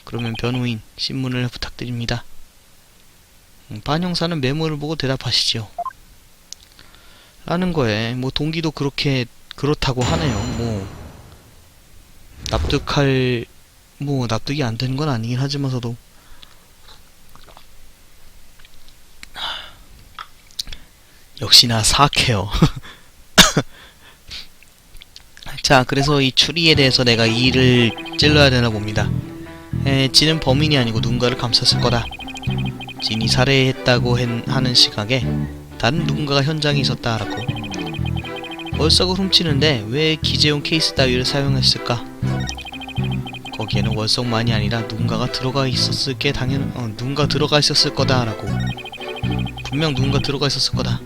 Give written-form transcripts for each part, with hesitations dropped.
그러면 변호인 신문을 부탁드립니다. 반 형사는 메모를 보고 대답하시죠. 라는 거에 뭐 동기도 그렇다고 하네요. 납득이 안 되는 건 아니긴 하지만서도 역시나 사악해요. 자, 그래서 이 추리에 대해서 내가 이를 찔러야 되나 봅니다. 진은 범인이 아니고 누군가를 감쌌을 거다. 진이 살해했다고 하는 시각에 다른 누군가가 현장에 있었다라고. 월석을 훔치는데 왜 기재용 케이스 따위를 사용했을까? 거기에는 월석만이 아니라 누군가 들어가 있었을 거다라고. 분명 누군가 들어가 있었을 거다.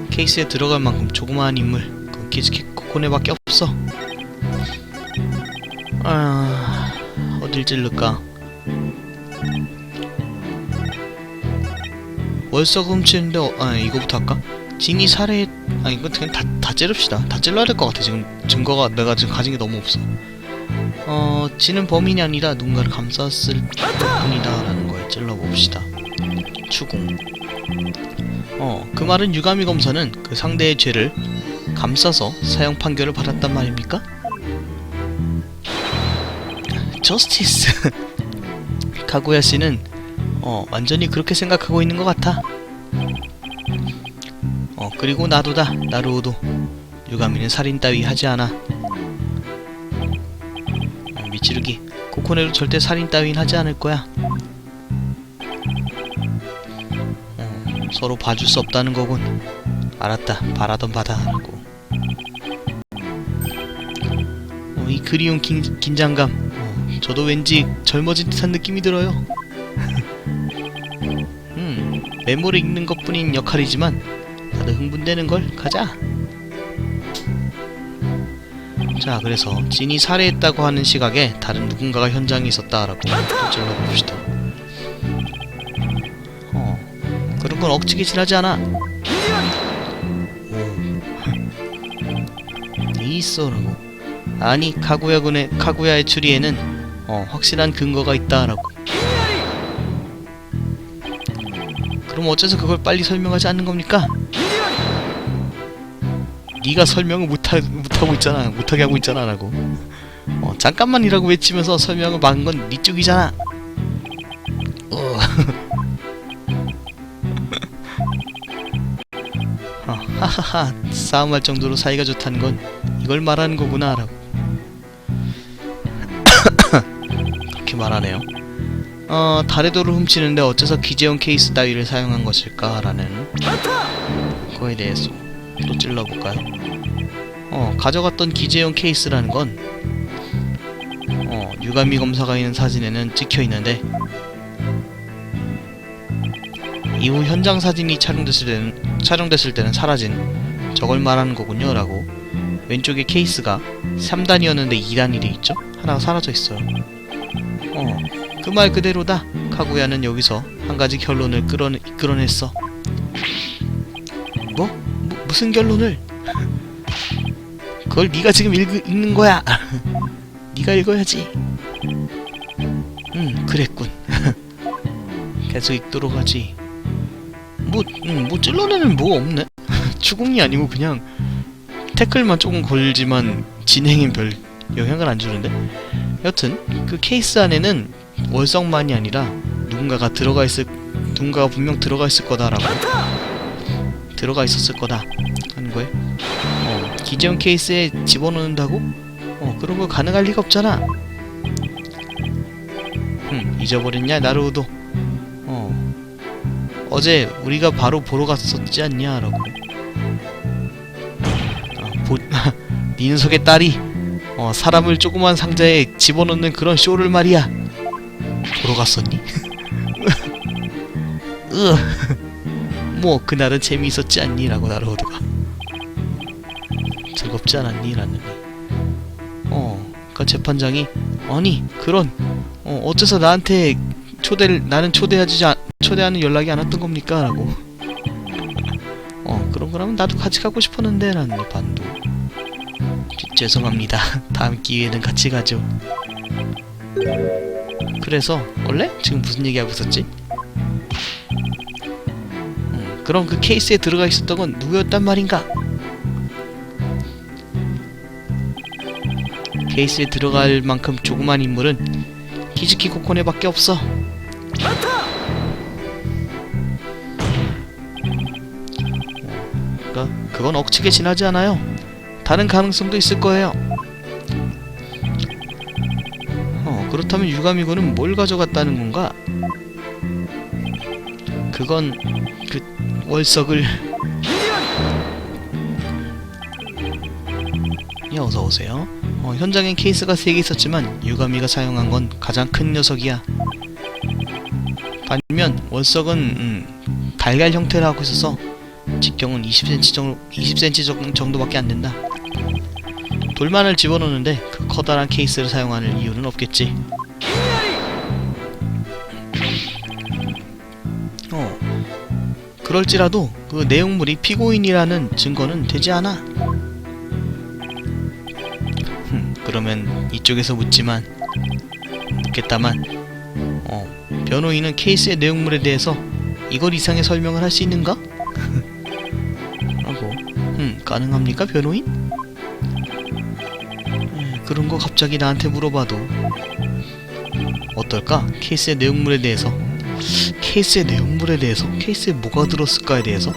케이스에 들어갈 만큼 조그마한 인물, 그 키즈키 코코네밖에 없어. 어딜 찔를까? 월석 훔치는데 이거부터 할까? 진이 이거 그냥 다 찌릅시다. 다 찔러야 될 것 같아. 지금 증거가 내가 지금 가진 게 너무 없어. 진은 범인이 아니라 누군가를 감쌌을 뿐이다 라는 거에 찔러봅시다. 추궁. 그 말은 유가미 검사는 그 상대의 죄를 감싸서 사형 판결을 받았단 말입니까? 저스티스. 카구야 씨는 완전히 그렇게 생각하고 있는 것 같아. 그리고 나도다, 나루오도. 유가미는 살인 따위 하지 않아. 미치루기, 코코네도 절대 살인 따윈 하지 않을 거야. 서로 봐줄 수 없다는 거군. 알았다, 바라던 바다라고. 이 그리운 긴장감. 저도 왠지 젊어진 듯한 느낌이 들어요. 메모를 읽는 것뿐인 역할이지만 다들 흥분되는걸? 가자. 자, 그래서 진이 살해했다고 하는 시각에 다른 누군가가 현장에 있었다라고 찔러봅시다. 그런 건 억지기질하지 않아. 있어라고. 아니, 카구야의 추리에는 확실한 근거가 있다라고. 그럼 어째서 그걸 빨리 설명하지 않는 겁니까? 네가 설명을 못하고 있잖아. 못하게 하고 있잖아 라고. 잠깐만이라고 외치면서 설명을 막은 건 네 쪽이잖아. 하하하, 싸움할 정도로 사이가 좋다는 건 이걸 말하는 거구나 라고. 그렇게 말하네요. 달의 돌을 훔치는데 어째서 기재용 케이스 따위를 사용한 것일까? 라는 거에 대해서 또 찔러볼까요? 가져갔던 기재용 케이스라는 건 유가미 검사가 있는 사진에는 찍혀있는데 이후 현장 사진이 촬영됐을 때는 사라진 저걸 말하는 거군요 라고. 왼쪽에 케이스가 3단이었는데 2단이 돼있죠? 하나가 사라져 있어요. 그 말 그대로다. 카구야는 여기서 한 가지 결론을 이끌어냈어. 무슨 결론을? 그걸 네가 지금 읽는 거야. 네가 읽어야지. 그랬군. 계속 읽도록 하지. 찔러내는 뭐가 없네. 추궁이 아니고 그냥 태클만 조금 걸지만 진행엔 별 영향을 안 주는데. 여튼 그 케이스 안에는 월성만이 아니라 누군가가 분명 들어가 있을 거다라고. 들어가 있었을 거다 하는 거에 기재용 케이스에 집어넣는다고? 그런 거 가능할 리가 없잖아. 잊어버렸냐 나루오도. 어제 우리가 바로 보러 갔었지 않냐 라고. 네 녀석의 딸이 사람을 조그만 상자에 집어넣는 그런 쇼를 말이야. 보러 갔었니? 그날은 재미있었지 않니? 라고 나루오도가. 즐겁지 않았니? 라느니. 그니까 재판장이 아니 그런 어째서 나한테 나는 초대하는 연락이 안 왔던 겁니까? 라고. 그러면 나도 같이 가고 싶었는데 라는 반도. 죄송합니다. 다음 기회에는 같이 가죠. 그래서 원래? 지금 무슨 얘기하고 있었지? 그럼 그 케이스에 들어가 있었던 건 누구였단 말인가? 케이스에 들어갈 만큼 조그만 인물은 키즈키 코코네밖에 없어. 그러니까 그건 억측에 지나지 않아요. 다른 가능성도 있을 거예요. 그렇다면 유가미고는 뭘 가져갔다는 건가? 그건 그 월석을 어서 오세요. 현장엔 케이스가 3개 있었지만 유가미가 사용한 건 가장 큰 녀석이야. 반면 월석은 달걀 형태를 하고 있어서 직경은 20cm 정도밖에 안 된다. 돌만을 집어넣는데 그 커다란 케이스를 사용하는 이유는 없겠지. 그럴지라도 그 내용물이 피고인이라는 증거는 되지 않아. 그러면 이쪽에서 묻겠다만 변호인은 케이스의 내용물에 대해서 이걸 이상의 설명을 할 수 있는가? 하고 가능합니까 변호인? 그런 거 갑자기 나한테 물어봐도 어떨까? 케이스의 내용물에 대해서 케이스에 뭐가 들었을까에 대해서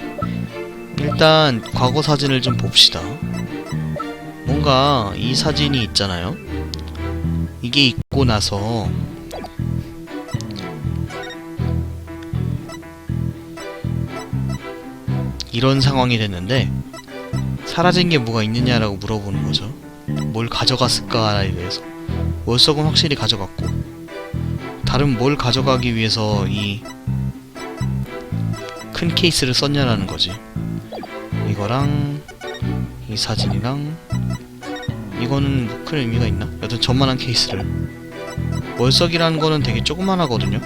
일단 과거 사진을 좀 봅시다. 뭔가 이 사진이 있잖아요. 이게 있고 나서 이런 상황이 됐는데 사라진 게 뭐가 있느냐라고 물어보는 거죠. 뭘 가져갔을까에 대해서. 월석은 확실히 가져갔고 다른 뭘 가져가기 위해서 이 큰 케이스를 썼냐라는 거지. 이거랑 이 사진이랑 이거는 뭐 큰 의미가 있나? 여튼 저만한 케이스를. 월석이라는 거는 되게 조그만하거든요.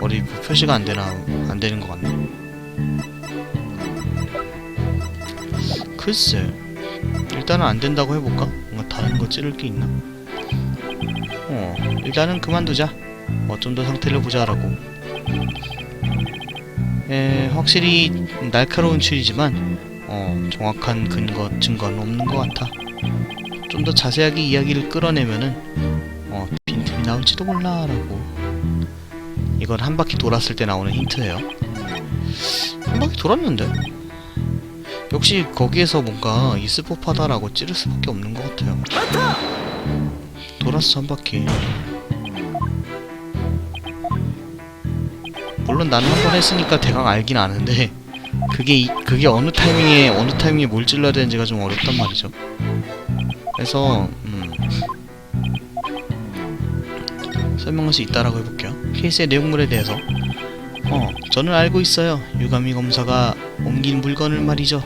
어디 뭐 표시가 안 되는 것 같네. 글쎄, 일단은 안 된다고 해볼까? 뭔가 다른 거 찌를 게 있나? 일단은 그만두자. 좀 더 상태를 보자라고. 확실히 날카로운 추리지만 정확한 증거는 없는 것 같아. 좀 더 자세하게 이야기를 끌어내면은 빈틈이 나올지도 몰라라고. 이건 한 바퀴 돌았을 때 나오는 힌트예요. 한 바퀴 돌았는데? 역시 거기에서 뭔가 있을 법하다라고 찌를 수밖에 없는 것 같아요. 돌았어 한 바퀴. 물론 나는 한 번 했으니까 대강 알긴 아는데 그게 어느 타이밍에 뭘 찔러야 되는지가 좀 어렵단 말이죠. 그래서 설명할 수 있다라고 해볼게요. 케이스의 내용물에 대해서 저는 알고 있어요. 유가미 검사가 옮긴 물건을 말이죠.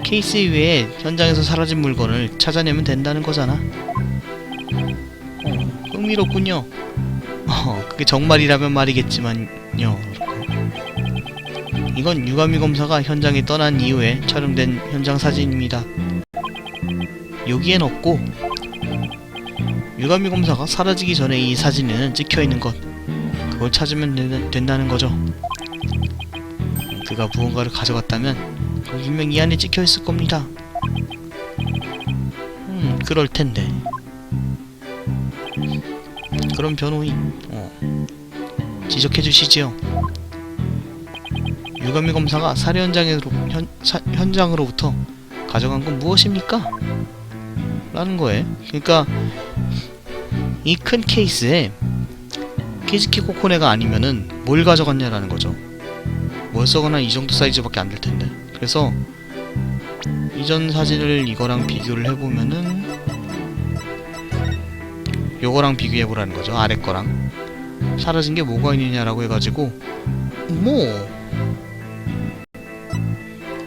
케이스 이외에 현장에서 사라진 물건을 찾아내면 된다는 거잖아. 흥미롭군요. 그게 정말이라면 말이겠지만요. 이건 유가미 검사가 현장에 떠난 이후에 촬영된 현장 사진입니다. 여기엔 없고 유가미 검사가 사라지기 전에 이 사진에는 찍혀있는 것, 그걸 찾으면 된다는 거죠. 그가 무언가를 가져갔다면 분명 이 안에 찍혀있을 겁니다. 그럴 텐데. 그럼 변호인 지적해 주시지요. 유가미 검사가 살해 현장으로부터 가져간 건 무엇입니까? 라는 거에, 그러니까 이 큰 케이스에 키즈키 코코네가 아니면은 뭘 가져갔냐라는 거죠. 월석은 이 정도 사이즈밖에 안 될 텐데. 그래서 이전 사진을 이거랑 비교를 해보면은 요거랑 비교해보라는 거죠. 아래 거랑 사라진 게 뭐가 있느냐라고 해가지고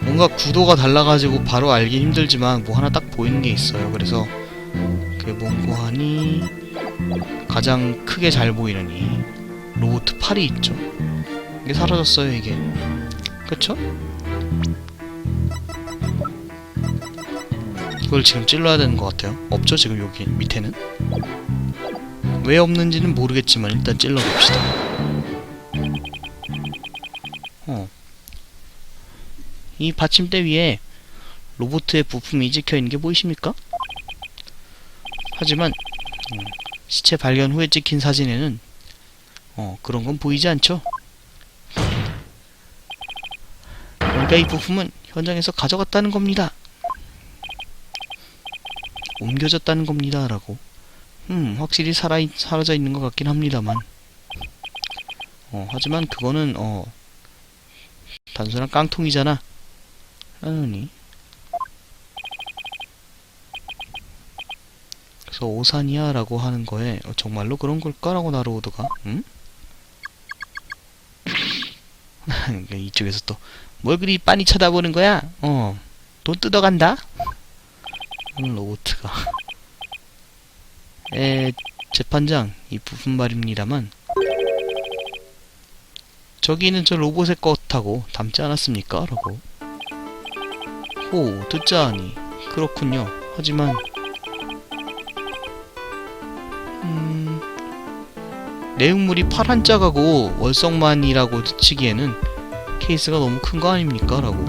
뭔가 구도가 달라가지고 바로 알기 힘들지만 뭐 하나 딱 보이는 게 있어요. 그래서 그게 뭔고 하니 가장 크게 잘 보이는 이 로봇 팔이 있죠. 이게 사라졌어요. 이게 그쵸? 이걸 지금 찔러야 되는 것 같아요. 없죠 지금 여기 밑에는. 왜 없는지는 모르겠지만 일단 찔러봅시다. 이 받침대 위에 로봇의 부품이 찍혀있는 게 보이십니까? 하지만 시체 발견 후에 찍힌 사진에는 그런 건 보이지 않죠? 그러니까 이 부품은 현장에서 가져갔다는 겁니다. 옮겨졌다는 겁니다. 라고. 확실히 사라져 있는 것 같긴 합니다만. 하지만 그거는 단순한 깡통이잖아. 라느니. 그래서 오산이야 라고 하는 거에 정말로 그런 걸까? 라고 나로우드가 이쪽에서 또 뭘 그리 빤히 쳐다보는 거야? 돈 뜯어간다? 로보트가 재판장 이 부분 말입니다만 저기는 저 로봇의 것하고 닮지 않았습니까? 라고. 호 듣자하니 그렇군요. 하지만 내용물이 파란짝하고 월성만이라고 치기에는 케이스가 너무 큰 거 아닙니까? 라고.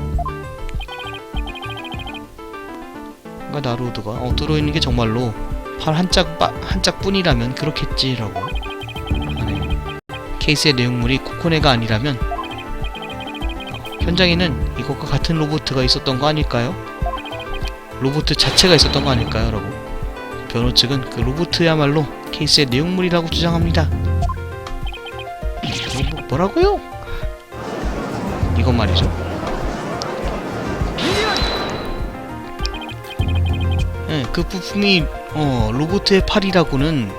그러니까 나로드가 들어있는 게 정말로 팔 한 짝뿐이라면 그렇겠지 라고 하네. 케이스의 내용물이 코코네가 아니라면 현장에는 이것과 같은 로보트가 있었던 거 아닐까요? 로보트 자체가 있었던 거 아닐까요? 라고. 변호 측은 그 로보트야말로 케이스의 내용물이라고 주장합니다. 뭐라고요? 이건 말이죠. 그 부품이 로보트의 팔이라고는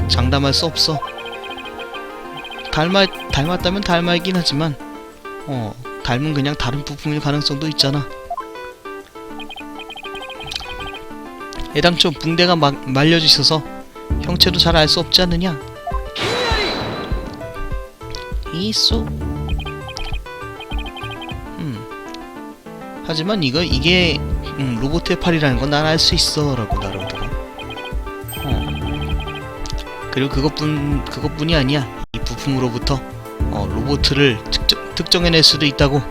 장담할 수 없어. 닮았다면 닮아있긴 하지만 닮은 그냥 다른 부품일 가능성도 있잖아. 애당초 붕대가 말려져 있어서 형체도 잘 알 수 없지 않느냐? 있어. 하지만 이게 로봇의 팔이라는 건 난 알 수 있어 라고 나로드가. 그리고 그것뿐이 아니야. 이 부품으로부터 로봇을 특정해낼 수도 있다고.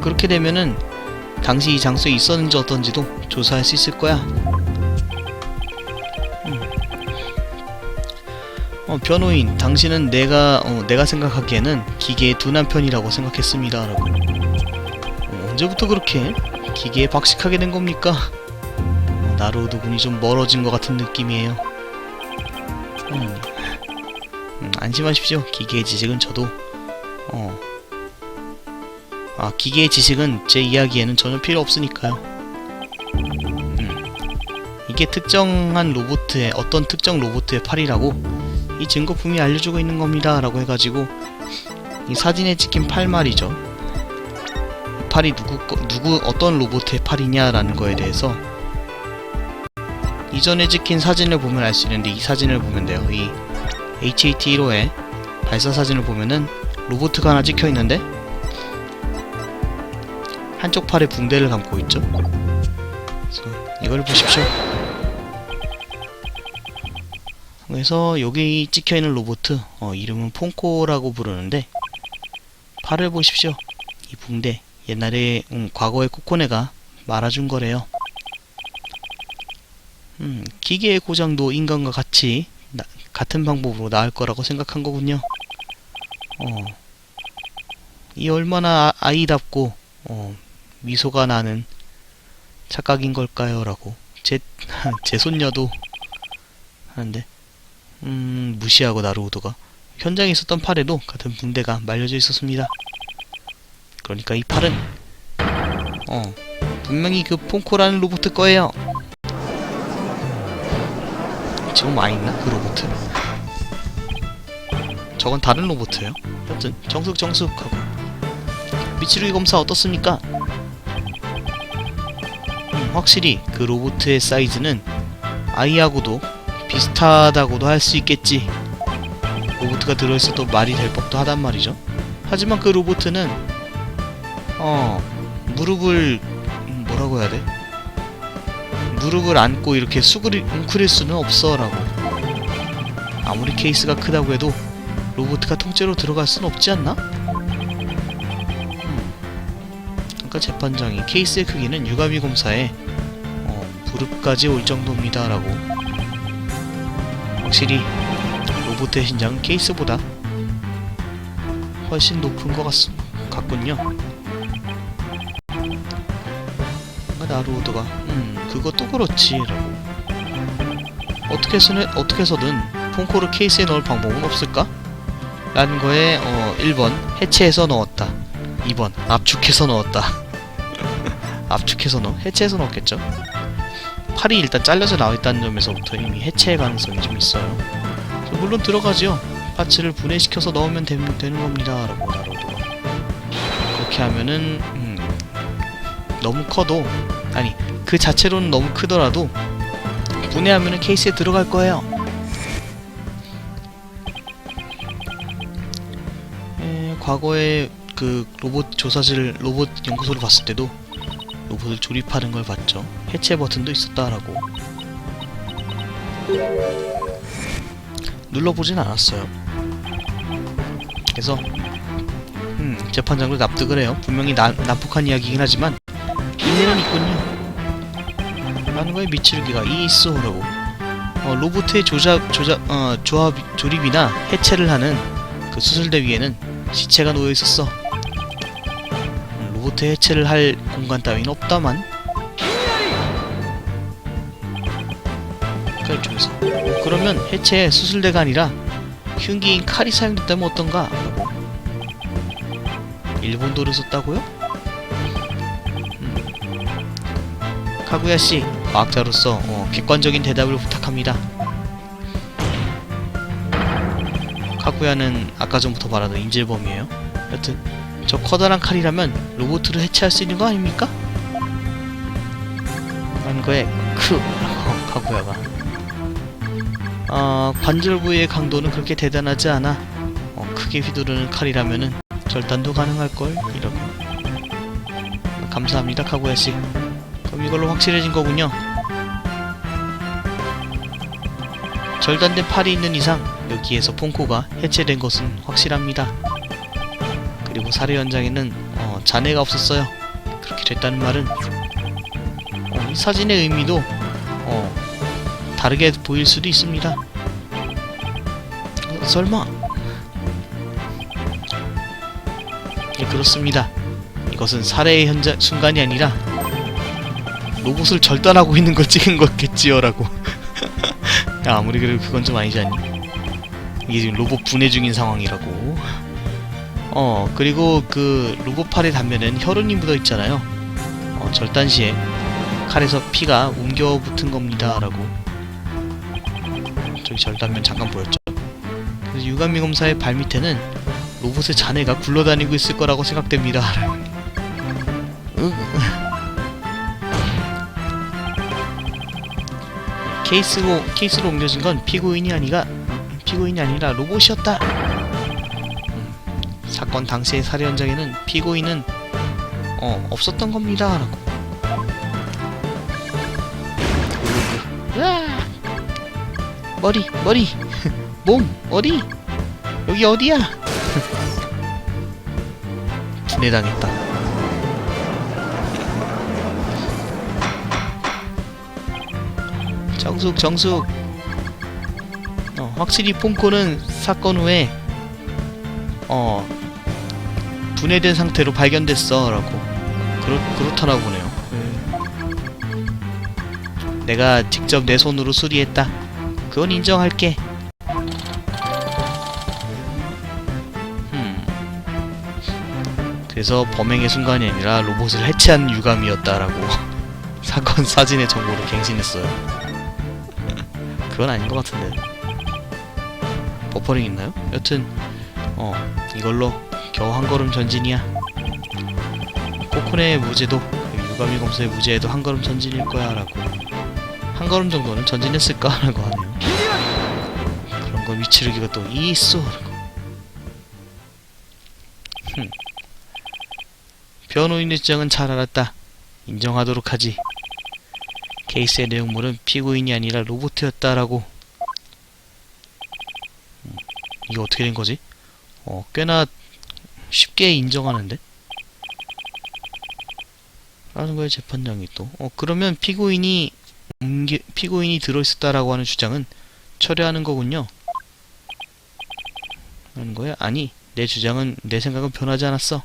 그렇게 되면은 당시 이 장소에 있었는지 어떤지도 조사할 수 있을 거야. 변호인, 당신은 내가 생각하기에는 기계의 둔한 편이라고 생각했습니다. 라고. 언제부터 그렇게 기계에 박식하게 된 겁니까? 나로우드 군이 좀 멀어진 것 같은 느낌이에요. 안심하십시오. 기계의 지식은 저도 기계의 지식은 제 이야기에는 전혀 필요 없으니까요. 이게 특정한 로봇의 어떤 특정 로봇의 팔이라고 이 증거품이 알려주고 있는 겁니다. 라고 해가지고 이 사진에 찍힌 팔 말이죠. 이 팔이 어떤 로봇의 팔이냐라는 거에 대해서 이전에 찍힌 사진을 보면 알 수 있는데, 이 사진을 보면 돼요. 이 HAT-1호의 발사 사진을 보면은 로봇가 하나 찍혀 있는데 한쪽 팔에 붕대를 감고 있죠. 그래서 이걸 보십시오. 그래서 여기 찍혀있는 로봇 이름은 폰코라고 부르는데, 팔을 보십시오. 이 붕대 옛날에 과거의 코코네가 말아준 거래요. 기계의 고장도 인간과 같은 방법으로 나을 거라고 생각한 거군요. 이 얼마나 아이답고 미소가 나는 착각인 걸까요? 라고. 제 손녀도 하는데 무시하고 나루오도가 현장에 있었던 팔에도 같은 붕대가 말려져 있었습니다. 그러니까 이 팔은 분명히 그 폰코라는 로봇 거예요. 지금 많이 있나? 그 로봇? 저건 다른 로봇이에요. 여튼 정숙하고. 미치루기 검사 어떻습니까? 확실히 그 로봇의 사이즈는 아이하고도 비슷하다고도 할 수 있겠지. 로봇가 들어있어도 말이 될 법도 하단 말이죠. 하지만 그 로봇은 무릎을 뭐라고 해야 돼? 무릎을 안고 이렇게 웅크릴 수는 없어 라고. 아무리 케이스가 크다고 해도 로보트가 통째로 들어갈 수는 없지 않나? 그러니까 재판장이 케이스의 크기는 유가미 검사에 무릎까지 올 정도입니다 라고. 확실히 로봇의 신장은 케이스보다 훨씬 높은 것 같군요. 나루오도가 그것도 그렇지 라고. 어떻게 해서든 폰코를 케이스에 넣을 방법은 없을까? 라는 거에 1번 해체해서 넣었다, 2번 압축해서 넣었다. 압축해서 해체해서 넣었겠죠. 팔이 일단 잘려서 나와있다는 점에서부터 이미 해체의 가능성이 좀 있어요. 물론 들어가죠. 파츠를 분해시켜서 넣으면 되는 겁니다 라고 나루오도가. 그렇게 하면은 너무 커도, 아니 그 자체로는 너무 크더라도 분해하면은 케이스에 들어갈 거예요. 과거에 그 로봇 연구소를 봤을 때도 로봇을 조립하는 걸 봤죠. 해체 버튼도 있었다라고. 눌러보진 않았어요. 그래서 재판장도 납득을 해요. 분명히 난폭한 이야기이긴 하지만 일리는 있군요 라는 거에 미치루기가 있어라고. 로봇의 조립이나 해체를 하는 그 수술대 위에는 시체가 놓여 있었어. 로봇의 해체를 할 공간 따위는 없다만. 그러니까 이쪽에서 그러면 해체에 수술대가 아니라 흉기인 칼이 사용됐다면 어떤가 라고. 일본 돌을 썼다고요? 카구야씨, 과학자로서 객관적인 대답을 부탁합니다. 카구야는 아까 전부터 말하던 인질범이에요. 여튼 저 커다란 칼이라면 로봇을 해체할 수 있는 거 아닙니까? 라는 거에 카구야가 관절 부위의 강도는 그렇게 대단하지 않아. 크게 휘두르는 칼이라면은 절단도 가능할걸? 이러고. 감사합니다 카구야씨. 그럼 이걸로 확실해진 거군요. 절단된 팔이 있는 이상 여기에서 폰코가 해체된 것은 확실합니다. 그리고 살해 현장에는 잔해가 없었어요. 그렇게 됐다는 말은 이 사진의 의미도 다르게 보일 수도 있습니다. 설마? 예, 그렇습니다. 이것은 살해의 순간이 아니라 로봇을 절단하고 있는 걸 찍은 거겠지요 라고. 야, 아무리 그래도 그건 좀 아니지 않니? 이게 지금 로봇 분해 중인 상황이라고. 그리고 그 로봇 팔의 단면엔 혈흔이 묻어 있잖아요. 절단 시에 칼에서 피가 옮겨 붙은 겁니다 라고. 저기 절단면 잠깐 보였죠. 그래서 유가미 검사의 발밑에는 로봇의 잔해가 굴러다니고 있을 거라고 생각됩니다. 케이스로 옮겨진 건 피고인이 아니라 로봇이었다. 사건 당시의 살해 현장에는 피고인은 없었던 겁니다 라고. 머리 몸 어디? 여기 어디야? 분해당했다. 정숙. 확실히 폰코는 사건 후에 분해된 상태로 발견됐어 라고. 그렇더라고 보네요. 내가 직접 내 손으로 수리했다. 그건 인정할게. 그래서 범행의 순간이 아니라 로봇을 해체한 유감이었다라고 사건 사진의 정보를 갱신했어요. 그건 아닌 것 같은데. 버퍼링 있나요? 여튼 이걸로 겨우 한 걸음 전진이야. 코코네의 무죄도 유가미 검사의 무죄에도 한 걸음 전진일 거야 라고. 한 걸음 정도는 전진했을까? 라고 하네요. 그런 거 미치르기가 또 있어 라고. 변호인의 주장은 잘 알았다. 인정하도록 하지. 케이스의 내용물은 피고인이 아니라 로봇이었다라고. 이게 어떻게 된 거지? 꽤나 쉽게 인정하는데? 라는 거에 재판장이 또. 그러면 피고인이 들어있었다라고 하는 주장은 철회하는 거군요. 라는 거야? 아니, 내 생각은 변하지 않았어.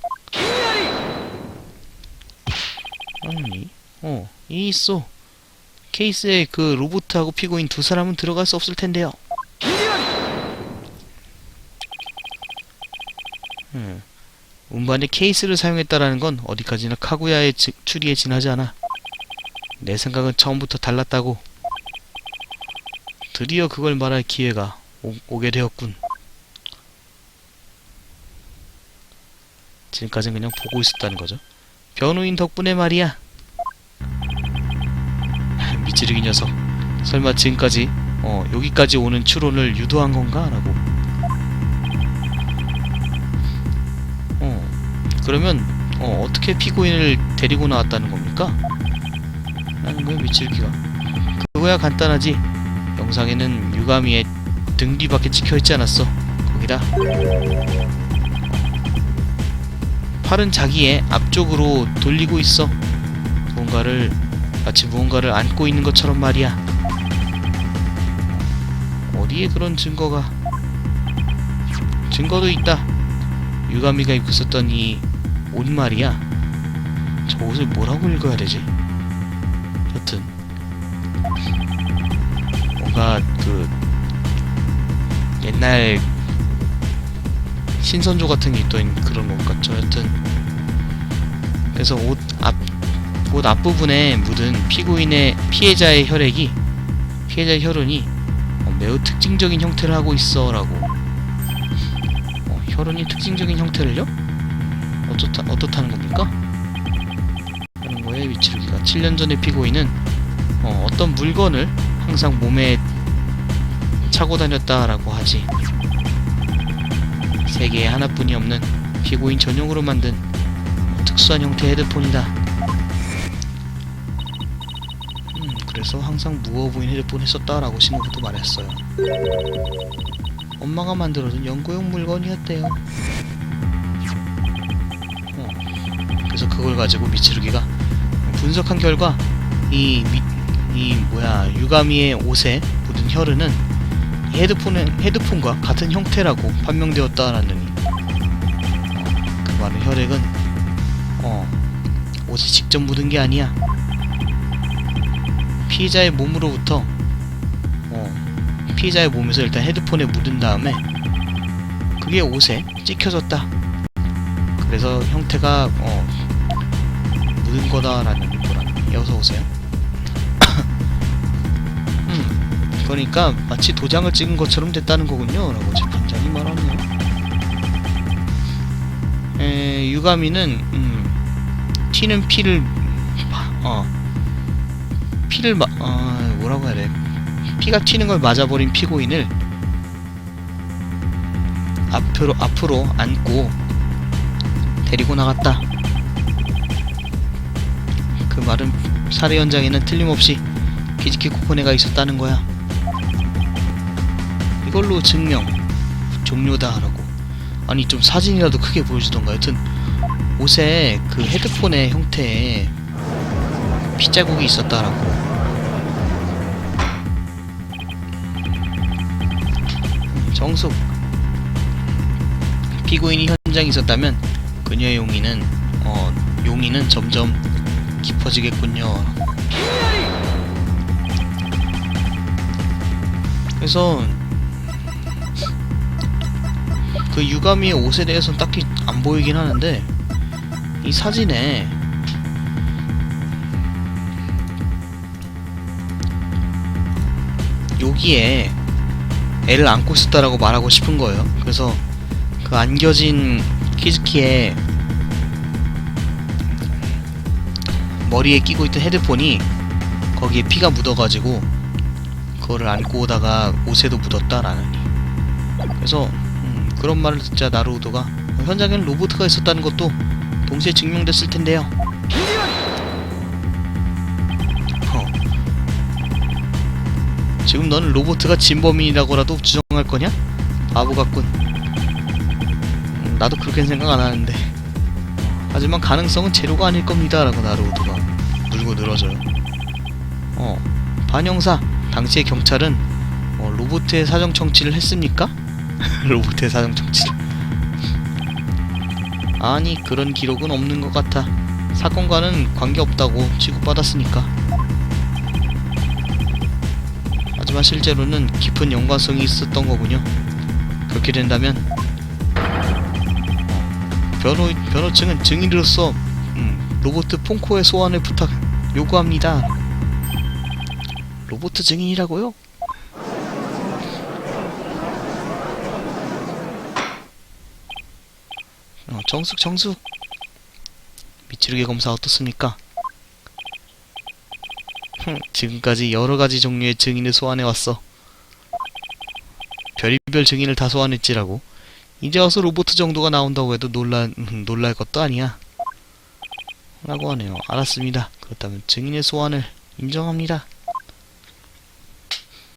아니, 이 있어. 케이스에 그 로봇하고 피고인 두 사람은 들어갈 수 없을 텐데요. 운반에 케이스를 사용했다라는 건 어디까지나 카구야의 추리에 지나지 않아. 내 생각은 처음부터 달랐다고. 드디어 그걸 말할 기회가 오게 되었군. 지금까지는 그냥 보고 있었다는 거죠. 변호인 덕분에 말이야. 미치르기 녀석. 설마 지금까지 여기까지 오는 추론을 유도한 건가? 라고. 그러면 어떻게 피고인을 데리고 나왔다는 겁니까? 라는 거야, 미치르기가. 그거야 간단하지. 영상에는 유가미의 등 뒤밖에 찍혀있지 않았어. 거기다 팔은 자기의 앞쪽으로 돌리고 있어. 마치 무언가를 안고 있는 것처럼 말이야. 어디에 그런 증거가? 증거도 있다. 유가미가 입고 있었던 이 옷 말이야. 저 옷을 뭐라고 읽어야 되지? 여튼 뭔가 그 옛날 신선조 같은 게 있던 그런 옷 같죠. 여튼 그래서 옷 앞부분에 묻은 피해자의 혈흔이 매우 특징적인 형태를 하고 있어 라고. 혈흔이 특징적인 형태를요? 어떻다는 겁니까? 하는 거에 미치르기가 7년 전의 피고인은 어떤 물건을 항상 몸에 차고 다녔다라고 하지. 세계에 하나뿐이 없는 피고인 전용으로 만든 특수한 형태의 헤드폰이다. 그래서 항상 무거워 보이는 헤드폰을 썼다라고 신호부터 말했어요. 엄마가 만들어준 연구용 물건이었대요. 그래서 그걸 가지고 미치르기가 분석한 결과 유가미의 옷에 묻은 혈흔은 헤드폰과 같은 형태라고 판명되었다라느니, 그 말은 혈액은 옷에 직접 묻은 게 아니야. 피해자의 몸으로부터 피해자의 몸에서 일단 헤드폰에 묻은 다음에 그게 옷에 찍혀졌다. 그래서 형태가 묻은 거다라는 거라는. 어서 오세요. 그러니까 마치 도장을 찍은 것처럼 됐다는 거군요 라고 재판장이 말하네요. 유가미는 튀는 뭐라고 해야 돼? 피가 튀는 걸 맞아버린 피고인을 앞으로 안고 데리고 나갔다. 그 말은 살해 현장에는 틀림없이 키즈키 코코네가 있었다는 거야. 이걸로 증명 종료다라고. 아니 좀 사진이라도 크게 보여주던가. 여튼 옷에 그 헤드폰의 형태에 피자국이 있었다라고. 정숙. 피고인이 현장에 있었다면 그녀의 용의는 점점 깊어지겠군요. 그래서 그 유가미의 옷에 대해서는 딱히 안 보이긴 하는데, 이 사진에 여기에 애를 안고 있었다라고 말하고 싶은 거예요. 그래서 그 안겨진 키즈키의 머리에 끼고 있던 헤드폰이 거기에 피가 묻어가지고 그거를 안고 오다가 옷에도 묻었다라는. 그래서 그런 말을 듣자 나루오도가 현장에는 로봇가 있었다는 것도 동시에 증명됐을 텐데요. 지금 너는 로보트가 진범인이라고라도 주장할 거냐? 바보 같군. 나도 그렇게 생각 안 하는데. 하지만 가능성은 제로가 아닐 겁니다. 라고 나루오도가 물고 늘어져요. 반영사, 당시의 경찰은 로보트의 사정 청취를 했습니까? 로보트의 사정 청취를. 아니, 그런 기록은 없는 것 같아. 사건과는 관계없다고 취급받았으니까. 하지만 실제로는 깊은 연관성이 있었던 거군요. 그렇게 된다면 변호 측은 증인으로서 로보트 폰코의 소환을 요구합니다. 로보트 증인이라고요? 정숙 미치르게 검사 어떻습니까? 지금까지 여러가지 종류의 증인을 소환해왔어. 별의별 증인을 다 소환했지라고. 이제 와서 로보트 정도가 나온다고 해도 놀랄 것도 아니야. 라고 하네요. 알았습니다. 그렇다면 증인의 소환을 인정합니다.